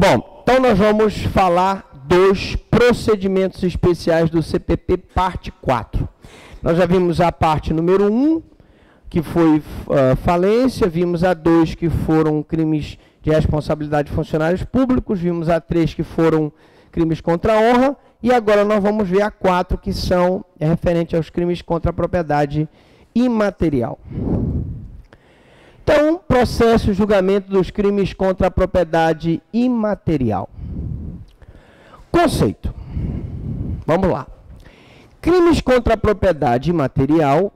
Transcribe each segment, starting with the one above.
Bom, então nós vamos falar dos procedimentos especiais do CPP, parte 4. Nós já vimos a parte número 1, que foi falência, vimos a 2, que foram crimes de responsabilidade de funcionários públicos, vimos a 3, que foram crimes contra a honra, e agora nós vamos ver a 4, que são referente aos crimes contra a propriedade imaterial. Então, processo e julgamento dos crimes contra a propriedade imaterial. Conceito. Vamos lá. Crimes contra a propriedade imaterial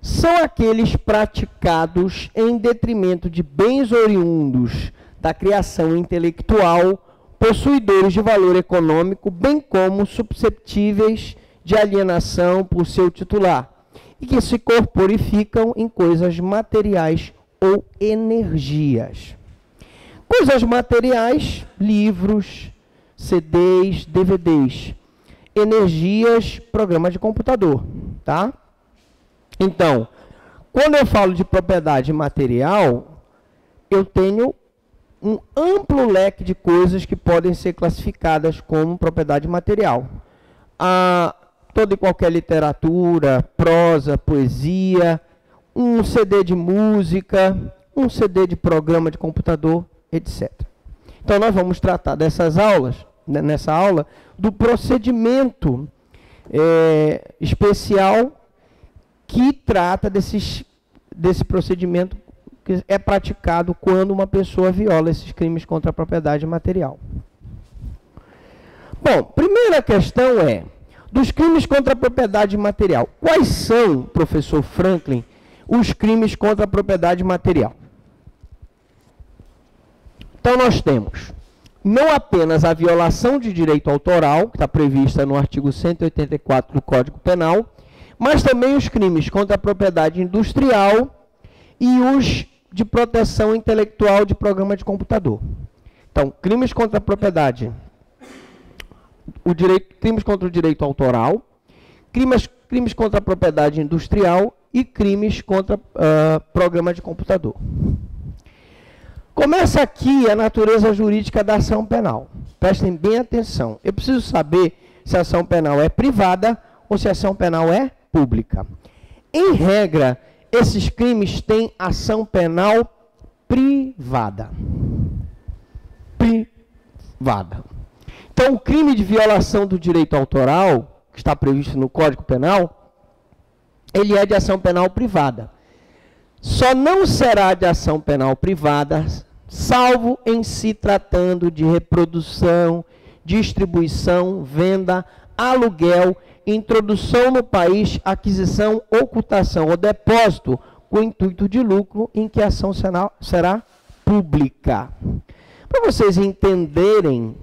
são aqueles praticados em detrimento de bens oriundos da criação intelectual, possuidores de valor econômico, bem como susceptíveis de alienação por seu titular, e que se corporificam em coisas materiais ou energias. Coisas materiais, livros, CDs, DVDs. Energias, programas de computador, tá? Então, quando eu falo de propriedade material, eu tenho um amplo leque de coisas que podem ser classificadas como propriedade material. Toda e qualquer literatura, prosa, poesia, um CD de música, um CD de programa de computador, etc. Então, nós vamos tratar nessa aula, do procedimento especial que trata desse procedimento que é praticado quando uma pessoa viola esses crimes contra a propriedade material. Bom, primeira questão é, dos crimes contra a propriedade material, quais são, professor Franklin, os crimes contra a propriedade material? Então, nós temos não apenas a violação de direito autoral, que está prevista no artigo 184 do Código Penal, mas também os crimes contra a propriedade industrial e os de proteção intelectual de programa de computador. Então, crimes contra a propriedade, crimes contra o direito autoral, crimes contra a propriedade industrial e crimes contra programa de computador. Começa aqui a natureza jurídica da ação penal. Prestem bem atenção. Eu preciso saber se a ação penal é privada ou se a ação penal é pública. Em regra, esses crimes têm ação penal privada. Privada. Então, o crime de violação do direito autoral, que está previsto no Código Penal, ele é de ação penal privada. Só não será de ação penal privada, salvo em se tratando de reprodução, distribuição, venda, aluguel, introdução no país, aquisição, ocultação ou depósito com intuito de lucro, em que a ação será pública. Para vocês entenderem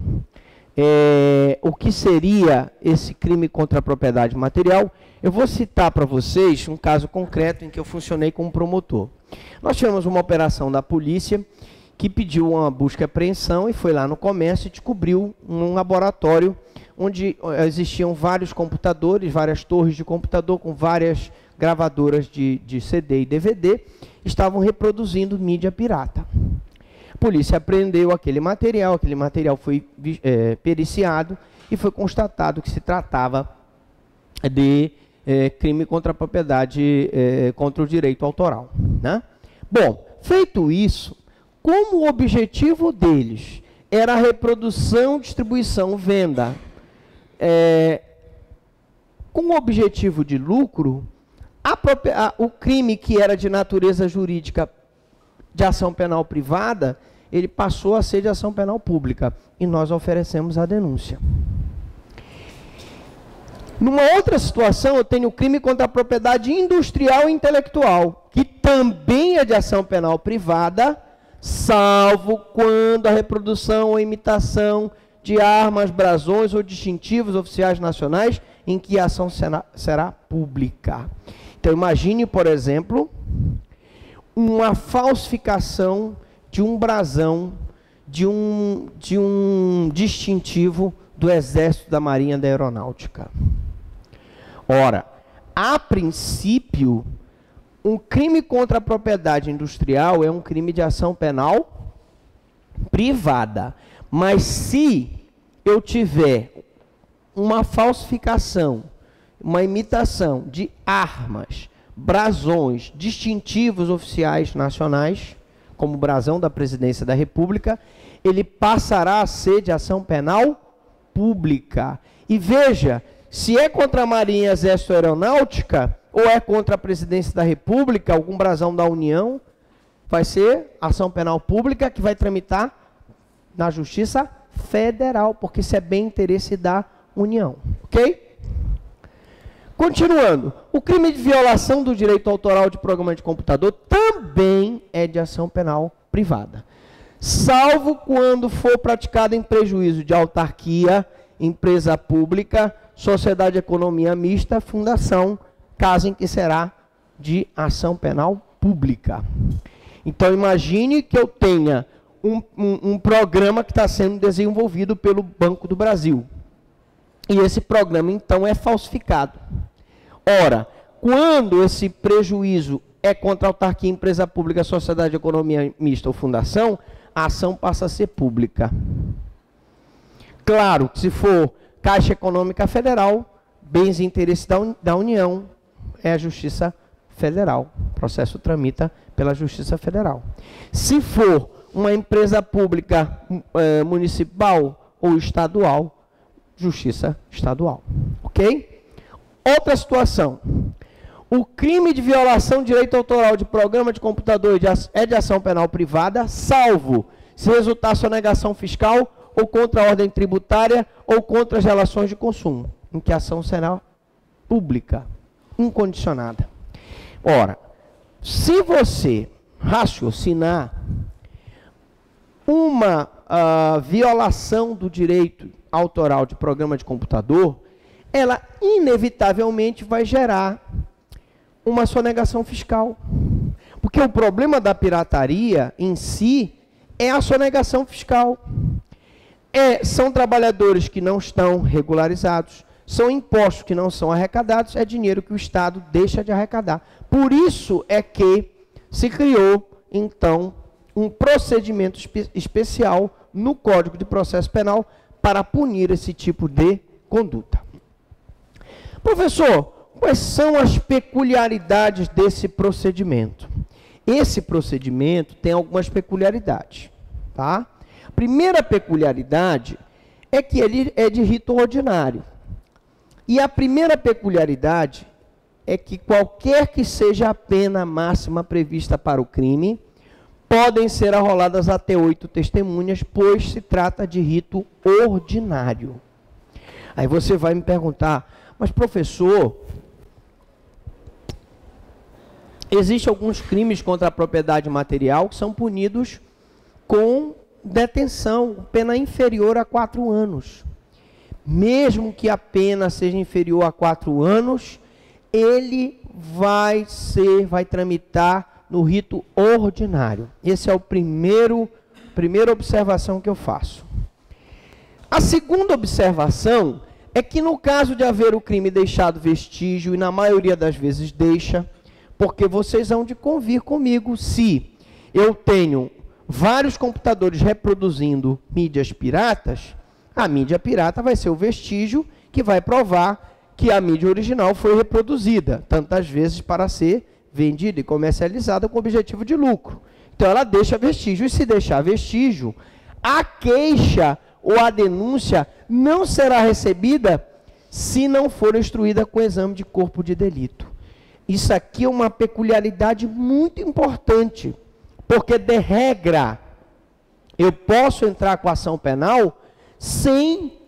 o que seria esse crime contra a propriedade material, eu vou citar para vocês um caso concreto em que eu funcionei como promotor. Nós tivemos uma operação da polícia que pediu uma busca e apreensão e foi lá no comércio e descobriu um laboratório onde existiam vários computadores, várias torres de computador com várias gravadoras de CD e DVD, estavam reproduzindo mídia pirata. A polícia apreendeu aquele material foi periciado e foi constatado que se tratava de crime contra a propriedade, contra o direito autoral, né? Bom, feito isso, como o objetivo deles era a reprodução, distribuição, venda, com o objetivo de lucro, o crime que era de natureza jurídica de ação penal privada, ele passou a ser de ação penal pública, e nós oferecemos a denúncia. Numa outra situação, eu tenho o crime contra a propriedade industrial e intelectual, que também é de ação penal privada, salvo quando a reprodução ou imitação de armas, brasões ou distintivos oficiais nacionais, em que a ação será pública. Então, imagine, por exemplo, uma falsificação de um brasão, de um distintivo do Exército, da Marinha, da Aeronáutica. Ora, a princípio, um crime contra a propriedade industrial é um crime de ação penal privada. Mas se eu tiver uma falsificação, uma imitação de armas, brasões, distintivos oficiais nacionais, como o brasão da Presidência da República, ele passará a ser de ação penal pública. E veja, se é contra a Marinha, Exército e Aeronáutica, ou é contra a Presidência da República, algum brasão da União, vai ser ação penal pública que vai tramitar na Justiça Federal, porque isso é bem interesse da União, ok? Continuando, o crime de violação do direito autoral de programa de computador também é de ação penal privada, salvo quando for praticado em prejuízo de autarquia, empresa pública, sociedade de economia mista, fundação, caso em que será de ação penal pública. Então, imagine que eu tenha um programa que está sendo desenvolvido pelo Banco do Brasil. E esse programa, então, é falsificado. Ora, quando esse prejuízo é contra a autarquia, empresa pública, sociedade de economia mista ou fundação, a ação passa a ser pública. Claro que se for Caixa Econômica Federal, bens e interesses da União, é a Justiça Federal. O processo tramita pela Justiça Federal. Se for uma empresa pública municipal ou estadual, Justiça Estadual. Ok? Outra situação. O crime de violação de direito autoral de programa de computador é de ação penal privada, salvo se resultar sonegação fiscal ou contra a ordem tributária ou contra as relações de consumo, em que a ação será pública, incondicionada. Ora, se você raciocinar uma violação do direito autoral de programa de computador, ela inevitavelmente vai gerar uma sonegação fiscal. Porque o problema da pirataria em si é a sonegação fiscal. São trabalhadores que não estão regularizados, são impostos que não são arrecadados, é dinheiro que o Estado deixa de arrecadar. Por isso é que se criou, então, um procedimento especial no Código de Processo Penal para punir esse tipo de conduta. Professor, quais são as peculiaridades desse procedimento? Esse procedimento tem algumas peculiaridades, tá? A primeira peculiaridade é que ele é de rito ordinário. E a primeira peculiaridade é que qualquer que seja a pena máxima prevista para o crime, podem ser arroladas até 8 testemunhas, pois se trata de rito ordinário. Aí você vai me perguntar, mas professor, existem alguns crimes contra a propriedade material que são punidos com detenção, pena inferior a 4 anos. Mesmo que a pena seja inferior a 4 anos, ele vai tramitar no rito ordinário. Essa é a primeira observação que eu faço. A segunda observação é que no caso de haver o crime deixado vestígio, e na maioria das vezes deixa, porque vocês hão de convir comigo, se eu tenho vários computadores reproduzindo mídias piratas, a mídia pirata vai ser o vestígio que vai provar que a mídia original foi reproduzida, tantas vezes para ser vendida e comercializada com objetivo de lucro. Então ela deixa vestígio, e se deixar vestígio, a queixa ou a denúncia não será recebida se não for instruída com exame de corpo de delito. Isso aqui é uma peculiaridade muito importante, porque de regra eu posso entrar com ação penal sem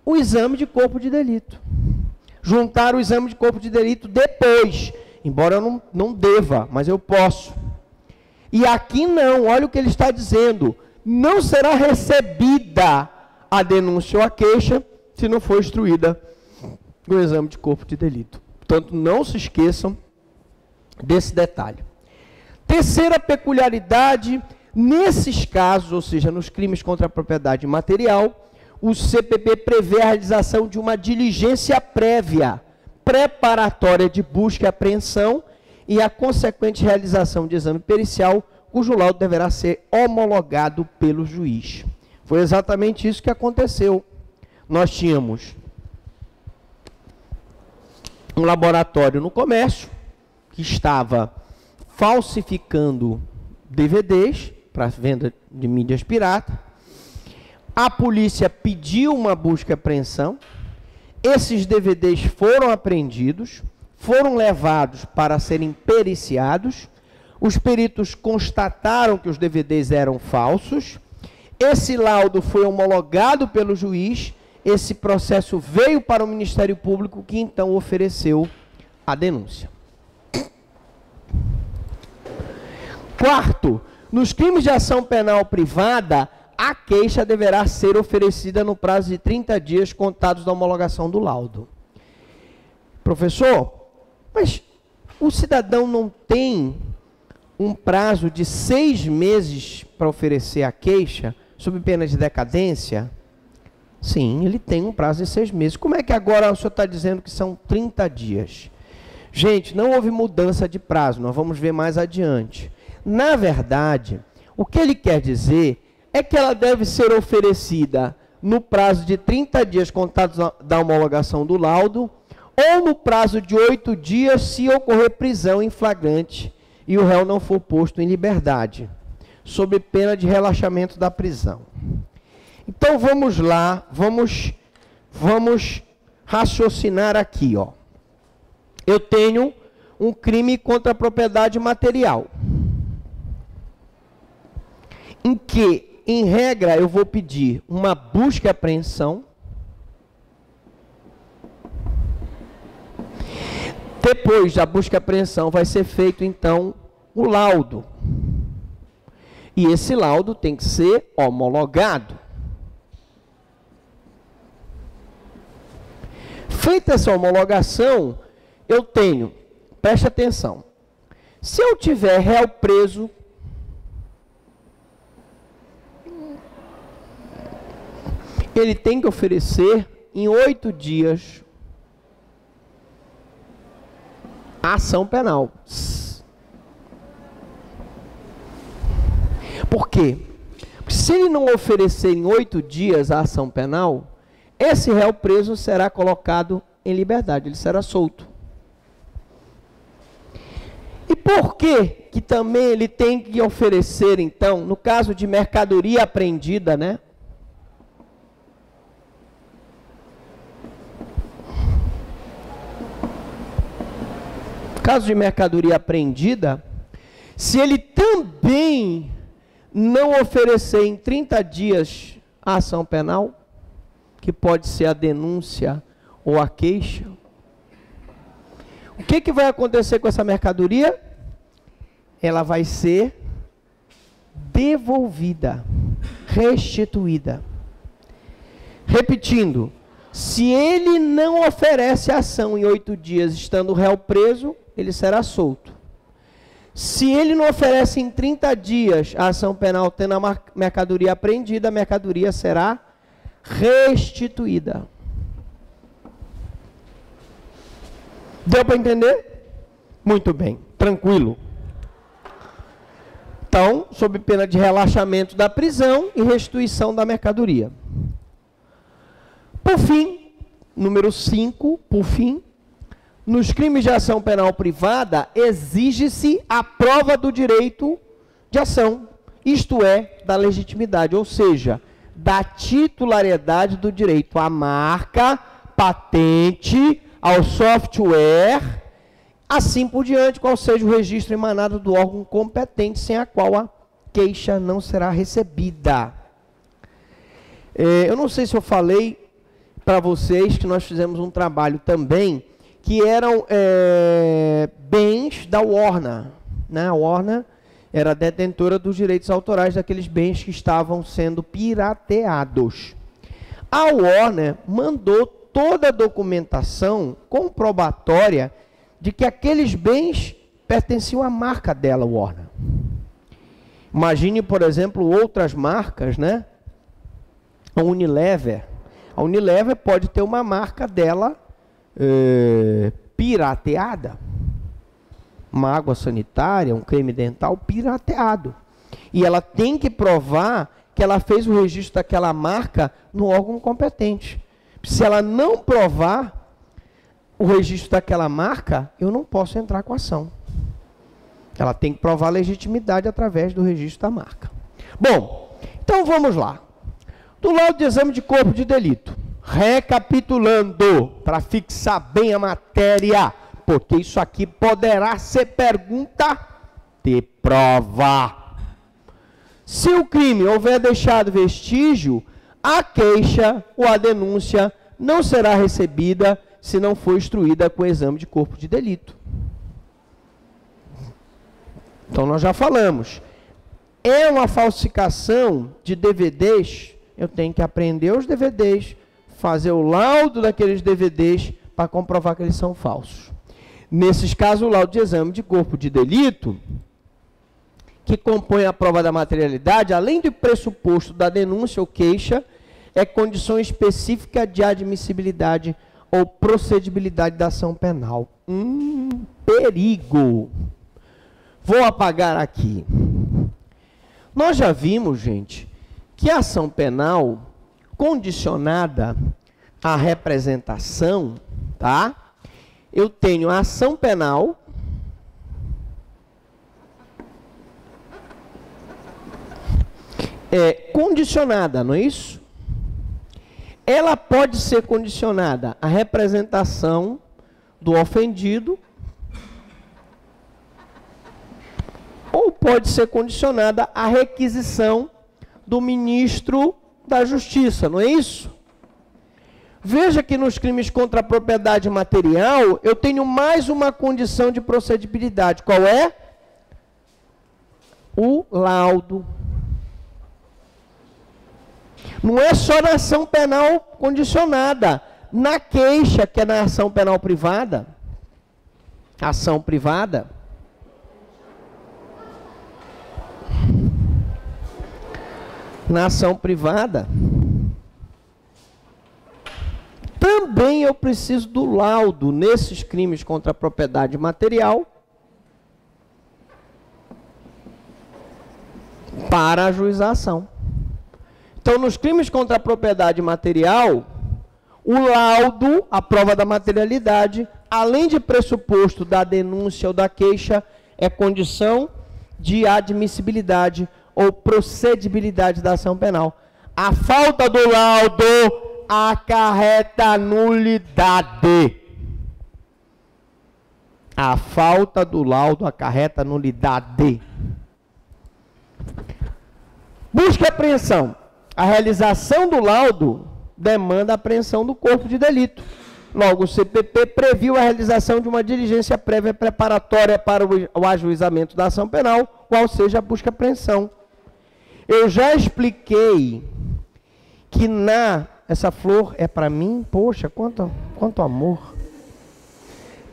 o exame de corpo de delito. Juntar o exame de corpo de delito depois, embora eu não deva, mas eu posso. E aqui não, olha o que ele está dizendo, não será recebida a denúncia ou a queixa se não for instruída com o exame de corpo de delito. Portanto, não se esqueçam desse detalhe. Terceira peculiaridade, nesses casos, ou seja, nos crimes contra a propriedade material, o CPP prevê a realização de uma diligência prévia, preparatória de busca e apreensão e a consequente realização de exame pericial, cujo laudo deverá ser homologado pelo juiz. Foi exatamente isso que aconteceu. Nós tínhamos um laboratório no comércio que estava falsificando DVDs para venda de mídias piratas. A polícia pediu uma busca e apreensão. Esses DVDs foram apreendidos, foram levados para serem periciados. Os peritos constataram que os DVDs eram falsos. Esse laudo foi homologado pelo juiz. Esse processo veio para o Ministério Público, que então ofereceu a denúncia. Quarto, nos crimes de ação penal privada, a queixa deverá ser oferecida no prazo de 30 dias contados da homologação do laudo. Professor, mas o cidadão não tem um prazo de 6 meses para oferecer a queixa, sob pena de decadência? Sim, ele tem um prazo de 6 meses. Como é que agora o senhor está dizendo que são 30 dias? Gente, não houve mudança de prazo, nós vamos ver mais adiante. Na verdade, o que ele quer dizer é que ela deve ser oferecida no prazo de 30 dias contados da homologação do laudo, ou no prazo de 8 dias se ocorrer prisão em flagrante e o réu não for posto em liberdade, sob pena de relaxamento da prisão. Então vamos lá, vamos raciocinar aqui, ó. Eu tenho um crime contra a propriedade material, em que, em regra, eu vou pedir uma busca e apreensão. Depois da busca e apreensão vai ser feito, então, o laudo. E esse laudo tem que ser homologado. Feita essa homologação, eu tenho, preste atenção, se eu tiver réu preso, ele tem que oferecer em 8 dias a ação penal. Por quê? Porque se ele não oferecer em 8 dias a ação penal, esse réu preso será colocado em liberdade, ele será solto. E por que também ele tem que oferecer, então, no caso de mercadoria apreendida, né? No caso de mercadoria apreendida, se ele também não oferecer em 30 dias a ação penal, que pode ser a denúncia ou a queixa, o que vai acontecer com essa mercadoria? Ela vai ser devolvida, restituída. Repetindo, se ele não oferece ação em 8 dias, estando o réu preso, ele será solto. Se ele não oferece em 30 dias a ação penal tendo a mercadoria apreendida, a mercadoria será restituída. Deu para entender? Muito bem, tranquilo. Então, sob pena de relaxamento da prisão e restituição da mercadoria. Por fim, número 5, por fim, nos crimes de ação penal privada, exige-se a prova do direito de ação, isto é, da legitimidade, ou seja, da titularidade do direito à marca, patente, ao software, assim por diante, qual seja o registro emanado do órgão competente, sem a qual a queixa não será recebida. Eu não sei se eu falei para vocês que nós fizemos um trabalho também, que eram bens da Warner, né? A Warner era detentora dos direitos autorais daqueles bens que estavam sendo pirateados. A Warner mandou toda a documentação comprobatória de que aqueles bens pertenciam à marca dela, Warner. Imagine, por exemplo, outras marcas, né? A Unilever. A Unilever pode ter uma marca dela pirateada. Uma água sanitária, um creme dental pirateado. E ela tem que provar que ela fez o registro daquela marca no órgão competente. Se ela não provar o registro daquela marca, eu não posso entrar com a ação. Ela tem que provar a legitimidade através do registro da marca. Bom, então vamos lá. Do laudo de exame de corpo de delito, recapitulando, para fixar bem a matéria, porque isso aqui poderá ser pergunta de prova. Se o crime houver deixado vestígio, a queixa ou a denúncia não será recebida se não for instruída com o exame de corpo de delito. Então, nós já falamos. É uma falsificação de DVDs, eu tenho que apreender os DVDs, fazer o laudo daqueles DVDs para comprovar que eles são falsos. Nesses casos, o laudo de exame de corpo de delito, que compõe a prova da materialidade, além do pressuposto da denúncia ou queixa, é condição específica de admissibilidade ou procedibilidade da ação penal. Perigo! Vou apagar aqui. Nós já vimos, gente, que a ação penal condicionada à representação, tá? Eu tenho a ação penal condicionada, não é isso? Ela pode ser condicionada à representação do ofendido ou pode ser condicionada à requisição do ministro da Justiça, não é isso? Veja que nos crimes contra a propriedade material, eu tenho mais uma condição de procedibilidade. Qual é? O laudo. Não é só na ação penal condicionada, na queixa, que é na ação penal privada, ação privada, na ação privada, também eu preciso do laudo nesses crimes contra a propriedade material para ajuizar a ação. Então, nos crimes contra a propriedade material, o laudo, a prova da materialidade, além de pressuposto da denúncia ou da queixa, é condição de admissibilidade ou procedibilidade da ação penal. A falta do laudo acarreta nulidade. A falta do laudo acarreta nulidade. Busca e apreensão. A realização do laudo demanda a apreensão do corpo de delito. Logo, o CPP previu a realização de uma diligência prévia preparatória para o ajuizamento da ação penal, qual seja a busca e apreensão. Eu já expliquei que essa flor é para mim? Poxa, quanto amor.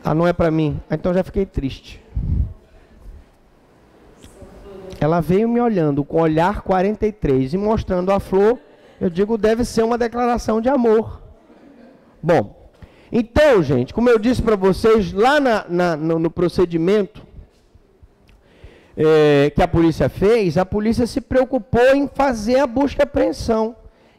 Ah, não é para mim? Então já fiquei triste. Ela veio me olhando com o olhar 43 e mostrando a flor, eu digo, deve ser uma declaração de amor. Bom, então, gente, como eu disse para vocês, lá no procedimento que a polícia fez, a polícia se preocupou em fazer a busca e apreensão.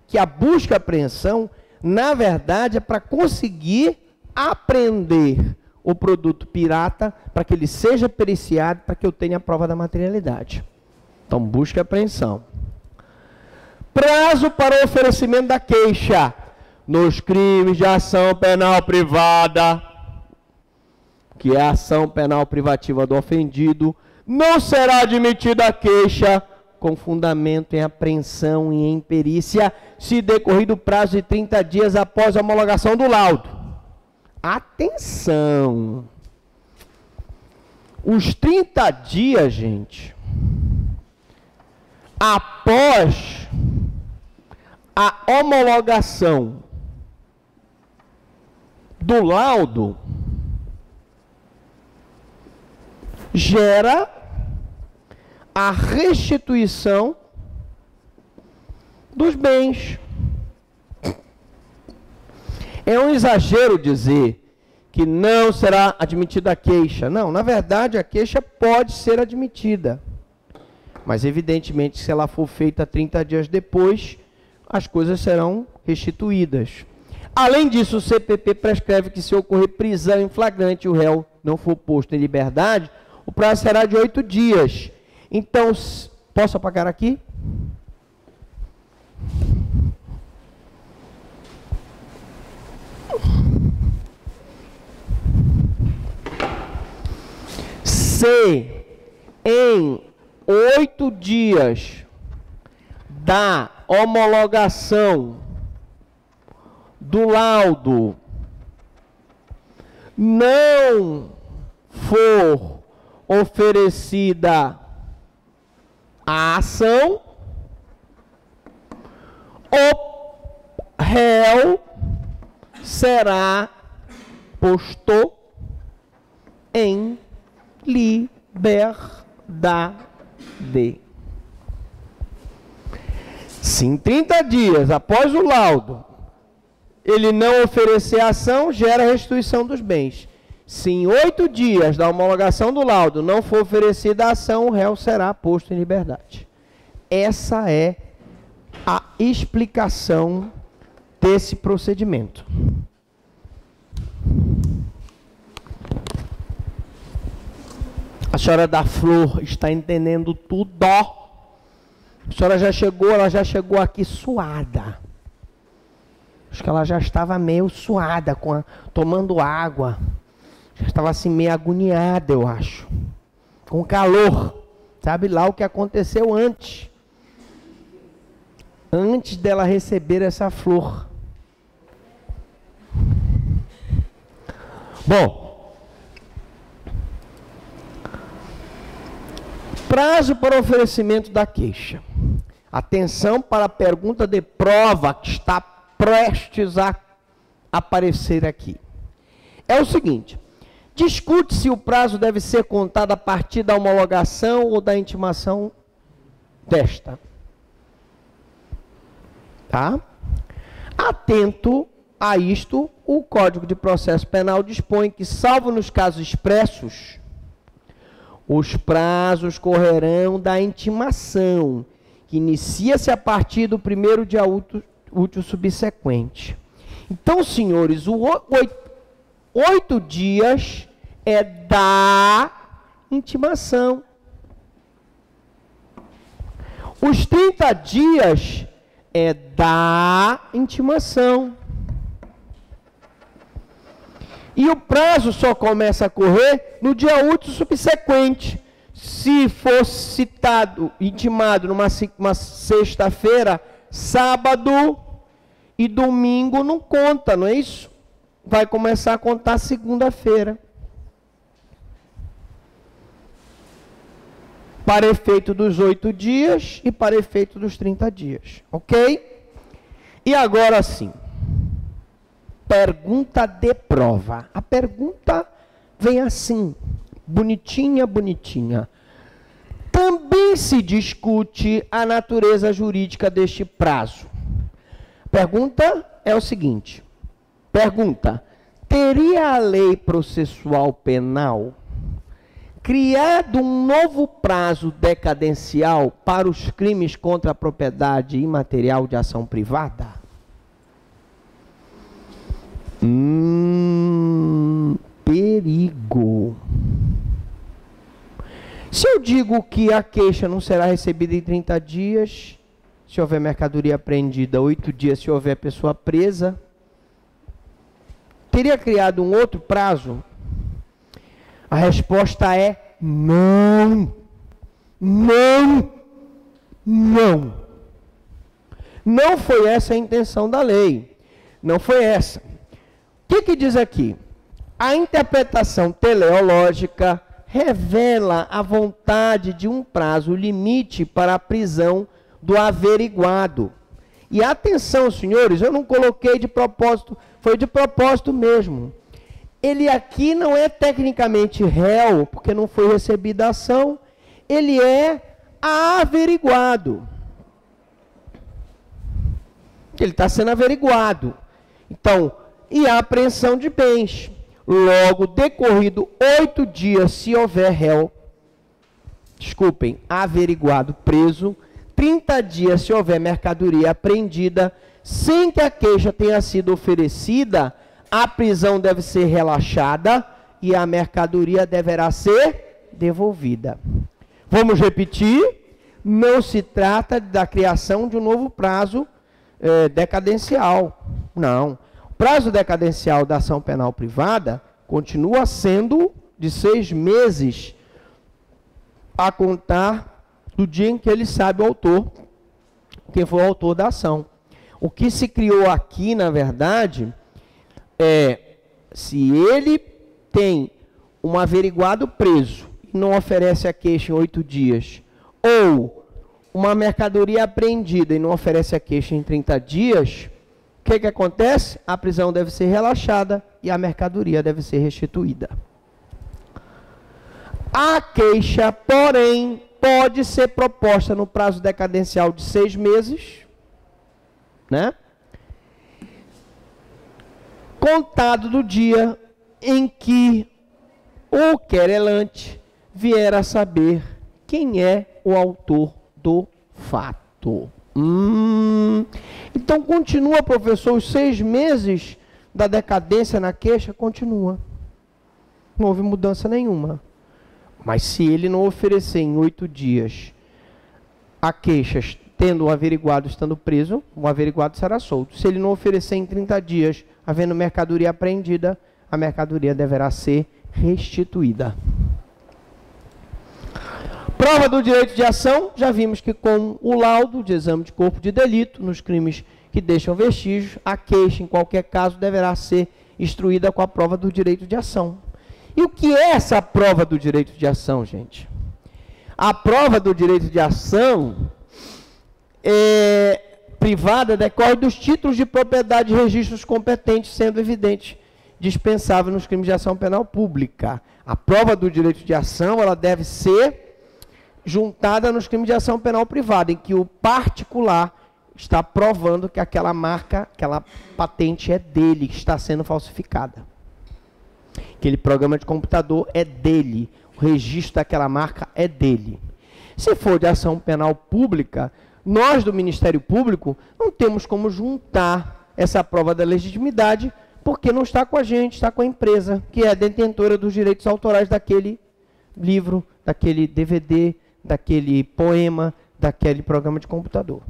Que a busca e apreensão, na verdade, é para conseguir apreender o produto pirata, para que ele seja periciado, para que eu tenha a prova da materialidade. Então, busca e apreensão. Prazo para o oferecimento da queixa nos crimes de ação penal privada, que é a ação penal privativa do ofendido, não será admitida a queixa com fundamento em apreensão e em perícia, se decorrido o prazo de 30 dias após a homologação do laudo. Atenção! Os 30 dias, gente, após a homologação do laudo, gera a restituição dos bens. É um exagero dizer que não será admitida a queixa. Não, na verdade, a queixa pode ser admitida. Mas, evidentemente, se ela for feita 30 dias depois, as coisas serão restituídas. Além disso, o CPP prescreve que, se ocorrer prisão em flagrante e o réu não for posto em liberdade, o prazo será de 8 dias. Então, posso apagar aqui? Se em 8 dias da homologação do laudo não for oferecida a ação, o réu será posto em liberdade. Se em 30 dias após o laudo ele não oferecer ação, gera restituição dos bens. Se em 8 dias da homologação do laudo não for oferecida a ação, o réu será posto em liberdade. Essa é a explicação desse procedimento. A senhora da Flor está entendendo tudo. A senhora ela já chegou aqui suada. Acho que ela já estava meio suada, tomando água. Já estava assim meio agoniada, eu acho. Com calor. Sabe lá o que aconteceu antes. Antes dela receber essa flor. Bom. Prazo para oferecimento da queixa. Atenção para a pergunta de prova que está prestes a aparecer aqui. É o seguinte: discute se o prazo deve ser contado a partir da homologação ou da intimação desta. Tá? Atento a isto, o Código de Processo Penal dispõe que, salvo nos casos expressos, os prazos correrão da intimação, que inicia-se a partir do primeiro dia útil subsequente. Então, senhores, 8 dias é da intimação. Os 30 dias é da intimação. E o prazo só começa a correr no dia útil subsequente. Se for citado, intimado numa sexta-feira, sábado e domingo não conta, não é isso? Vai começar a contar segunda-feira. Para efeito dos 8 dias e para efeito dos 30 dias. Ok? E agora sim. Pergunta de prova. A pergunta vem assim, bonitinha, bonitinha. Também se discute a natureza jurídica deste prazo. Pergunta é o seguinte. Pergunta: teria a lei processual penal criado um novo prazo decadencial para os crimes contra a propriedade imaterial de ação privada? Perigo. Se eu digo que a queixa não será recebida em 30 dias, se houver mercadoria apreendida, 8 dias se houver pessoa presa, teria criado um outro prazo? A resposta é não. Não. Não. Não foi essa a intenção da lei. Não foi essa. O que diz aqui? A interpretação teleológica revela a vontade de um prazo limite para a prisão do averiguado. E atenção, senhores, eu não coloquei de propósito, foi de propósito mesmo. Ele aqui não é tecnicamente réu, porque não foi recebida a ação, ele é averiguado. Ele está sendo averiguado. Então, e a apreensão de bens. Logo, decorrido 8 dias, se houver réu, averiguado preso, 30 dias se houver mercadoria apreendida, sem que a queixa tenha sido oferecida, a prisão deve ser relaxada e a mercadoria deverá ser devolvida. Vamos repetir, não se trata da criação de um novo prazo decadencial. Não. O prazo decadencial da ação penal privada continua sendo de 6 meses a contar do dia em que ele sabe o autor, quem foi o autor da ação. O que se criou aqui, na verdade, se ele tem um averiguado preso e não oferece a queixa em 8 dias, ou uma mercadoria apreendida e não oferece a queixa em 30 dias, o que acontece? A prisão deve ser relaxada e a mercadoria deve ser restituída. A queixa, porém, pode ser proposta no prazo decadencial de 6 meses, né? Contado do dia em que o querelante vier a saber quem é o autor do fato. Então continua, professor, os 6 meses da decadência na queixa, continua. Não houve mudança nenhuma. Mas se ele não oferecer em 8 dias a queixa, tendo o averiguado estando preso, o averiguado será solto. Se ele não oferecer em 30 dias, havendo mercadoria apreendida, a mercadoria deverá ser restituída. Prova do direito de ação, já vimos que com o laudo de exame de corpo de delito, nos crimes que deixam vestígios, a queixa, em qualquer caso, deverá ser instruída com a prova do direito de ação. E o que é essa prova do direito de ação, gente? A prova do direito de ação privada decorre dos títulos de propriedade e registros competentes, sendo evidente dispensável nos crimes de ação penal pública. A prova do direito de ação, ela deve ser juntada nos crimes de ação penal privada, em que o particular está provando que aquela marca, aquela patente é dele, que está sendo falsificada. Aquele programa de computador é dele, o registro daquela marca é dele. Se for de ação penal pública, nós do Ministério Público não temos como juntar essa prova da legitimidade, porque não está com a gente, está com a empresa, que é a detentora dos direitos autorais daquele livro, daquele DVD, daquele poema, daquele programa de computador.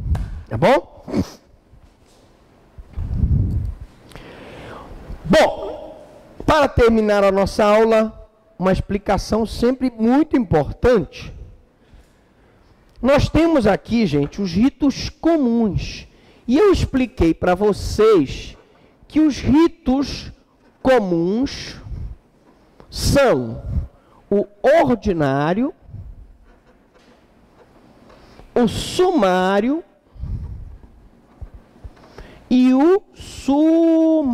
Tá bom? Bom, para terminar a nossa aula, uma explicação sempre muito importante. Nós temos aqui, gente, os ritos comuns. E eu expliquei para vocês que os ritos comuns são o ordinário, o sumário e o sumaríssimo.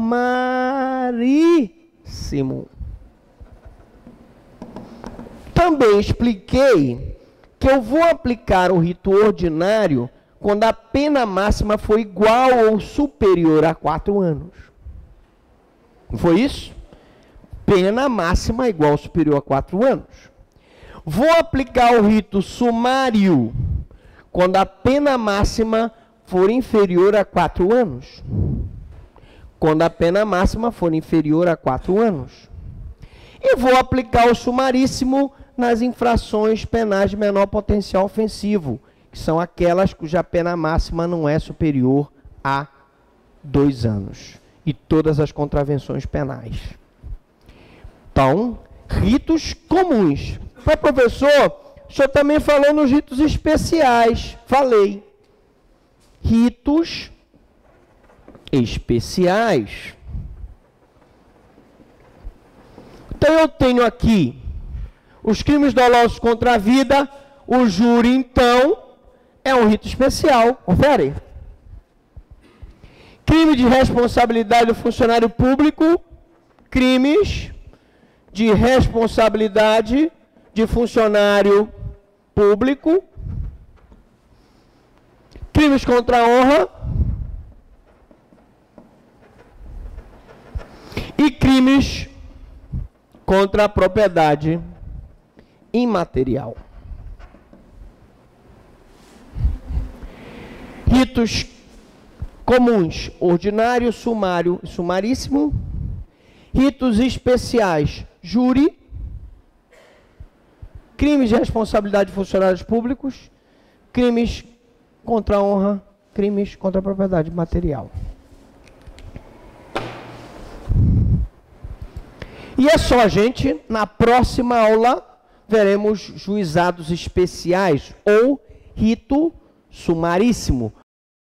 Também expliquei que eu vou aplicar o rito ordinário quando a pena máxima for igual ou superior a 4 anos. Não foi isso? Pena máxima igual ou superior a 4 anos. Vou aplicar o rito sumário quando a pena máxima for inferior a 4 anos. Quando a pena máxima for inferior a 4 anos. E vou aplicar o sumaríssimo nas infrações penais de menor potencial ofensivo, que são aquelas cuja pena máxima não é superior a 2 anos. E todas as contravenções penais. Então, ritos comuns. Mas, professor, o senhor também falou nos ritos especiais. Falei. Ritos especiais. Então, eu tenho aqui os crimes dolosos contra a vida. O júri, então, é um rito especial. Confere. Crime de responsabilidade do funcionário público. Crimes de responsabilidade de funcionário público. Crimes contra a honra. E crimes contra a propriedade imaterial. Ritos comuns, ordinário, sumário e sumaríssimo. Ritos especiais, júri. Crimes de responsabilidade de funcionários públicos. Crimes contra a honra, crimes contra a propriedade material. E é só, gente, na próxima aula veremos juizados especiais ou rito sumaríssimo.